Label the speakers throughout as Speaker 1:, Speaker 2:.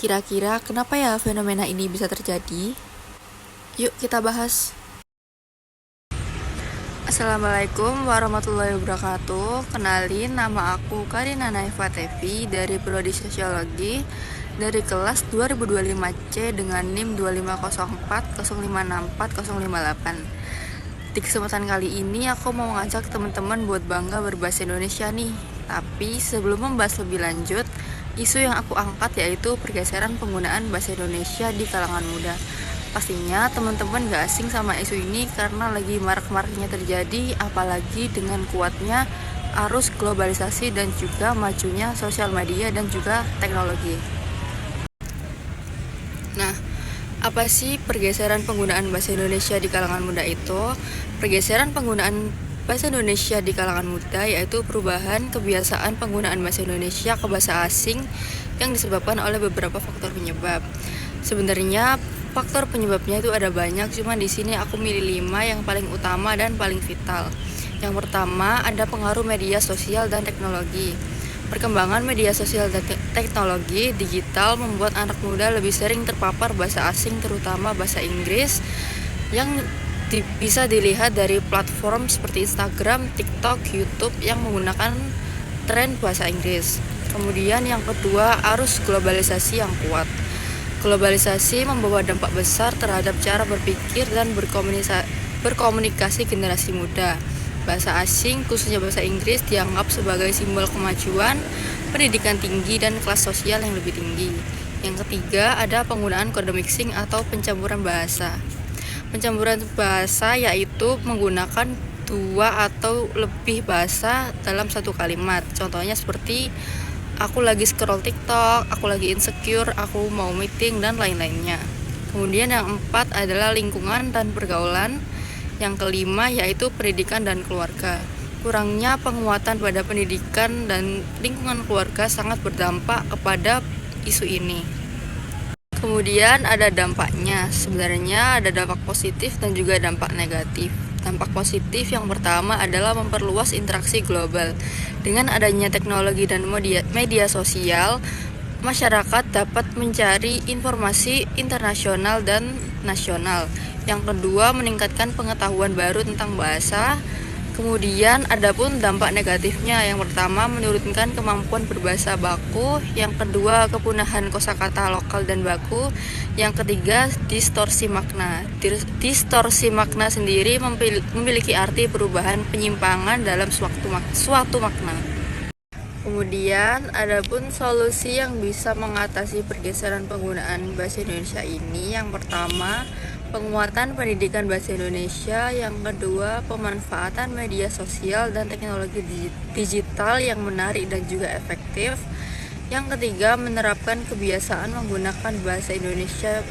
Speaker 1: Kira-kira kenapa ya fenomena ini bisa terjadi? Yuk kita bahas. Assalamualaikum warahmatullahi wabarakatuh. Kenalin, nama aku Karina Naifa Tevi dari Prodi Sosiologi dari kelas 2025C dengan NIM 2504056408. Di kesempatan kali ini aku mau ngajak teman-teman buat bangga berbahasa Indonesia nih. Tapi sebelum membahas lebih lanjut, isu yang aku angkat yaitu pergeseran penggunaan bahasa Indonesia di kalangan muda. Pastinya teman-teman gak asing sama isu ini karena lagi marak-maraknya terjadi, apalagi dengan kuatnya arus globalisasi dan juga majunya sosial media dan juga teknologi. Nah, apa sih pergeseran penggunaan bahasa Indonesia di kalangan muda itu? Pergeseran penggunaan bahasa Indonesia di kalangan muda yaitu perubahan kebiasaan penggunaan bahasa Indonesia ke bahasa asing yang disebabkan oleh beberapa faktor penyebab. Sebenarnya faktor penyebabnya itu ada banyak, cuma di sini aku milih 5 yang paling utama dan paling vital. Yang pertama, ada pengaruh media sosial dan teknologi. Perkembangan media sosial dan teknologi digital membuat anak muda lebih sering terpapar bahasa asing, terutama bahasa Inggris, yang bisa dilihat dari platform seperti Instagram, TikTok, YouTube yang menggunakan tren bahasa Inggris. Kemudian yang kedua, arus globalisasi yang kuat. Globalisasi membawa dampak besar terhadap cara berpikir dan berkomunikasi generasi muda. Bahasa asing, khususnya bahasa Inggris, dianggap sebagai simbol kemajuan, pendidikan tinggi, dan kelas sosial yang lebih tinggi. Yang ketiga, ada penggunaan kode mixing atau pencampuran bahasa. Pencampuran bahasa yaitu menggunakan 2 atau lebih bahasa dalam satu kalimat. Contohnya seperti aku lagi scroll TikTok, aku lagi insecure, aku mau meeting, dan lain-lainnya. Kemudian yang 4 adalah lingkungan dan pergaulan. Yang kelima yaitu pendidikan dan keluarga. Kurangnya penguatan pada pendidikan dan lingkungan keluarga sangat berdampak kepada isu ini. Kemudian ada dampaknya. Sebenarnya ada dampak positif dan juga dampak negatif. Dampak positif yang pertama adalah memperluas interaksi global. Dengan adanya teknologi dan media sosial, masyarakat dapat mencari informasi internasional dan nasional. Yang kedua, meningkatkan pengetahuan baru tentang bahasa. Kemudian adapun dampak negatifnya, yang pertama menurunkan kemampuan berbahasa baku, yang kedua kepunahan kosakata lokal dan baku, yang ketiga distorsi makna. Distorsi makna sendiri memiliki arti perubahan penyimpangan dalam suatu makna. Kemudian adapun solusi yang bisa mengatasi pergeseran penggunaan bahasa Indonesia ini, yang pertama penguatan pendidikan bahasa Indonesia, yang kedua pemanfaatan media sosial dan teknologi digital yang menarik dan juga efektif, yang ketiga menerapkan kebiasaan menggunakan bahasa Indonesia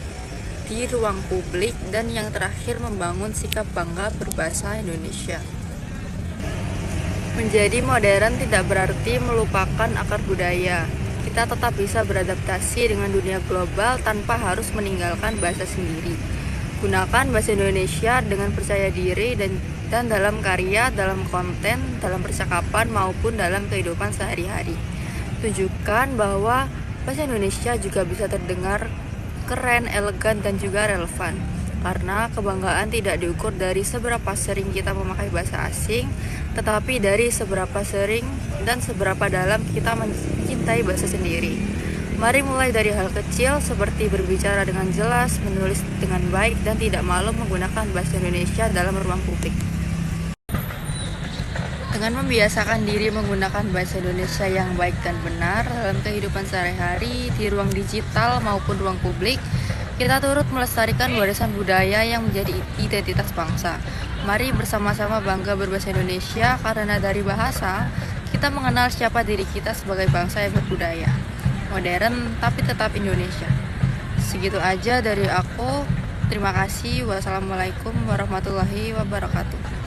Speaker 1: di ruang publik, dan yang terakhir membangun sikap bangga berbahasa Indonesia. Menjadi modern tidak berarti melupakan akar budaya. Kita tetap bisa beradaptasi dengan dunia global tanpa harus meninggalkan bahasa sendiri. Gunakan bahasa Indonesia dengan percaya diri dan dalam karya, dalam konten, dalam percakapan maupun dalam kehidupan sehari-hari. Tunjukkan bahwa bahasa Indonesia juga bisa terdengar keren, elegan, dan juga relevan. Karena kebanggaan tidak diukur dari seberapa sering kita memakai bahasa asing, tetapi dari seberapa sering dan seberapa dalam kita mencintai bahasa sendiri. Mari mulai dari hal kecil seperti berbicara dengan jelas, menulis dengan baik, dan tidak malu menggunakan bahasa Indonesia dalam ruang publik. Dengan membiasakan diri menggunakan bahasa Indonesia yang baik dan benar dalam kehidupan sehari-hari, di ruang digital maupun ruang publik, kita turut melestarikan warisan budaya yang menjadi identitas bangsa. Mari bersama-sama bangga berbahasa Indonesia, karena dari bahasa, kita mengenal siapa diri kita sebagai bangsa yang berbudaya. Modern tapi tetap Indonesia. Segitu aja dari aku. Terima kasih. Wassalamualaikum warahmatullahi wabarakatuh.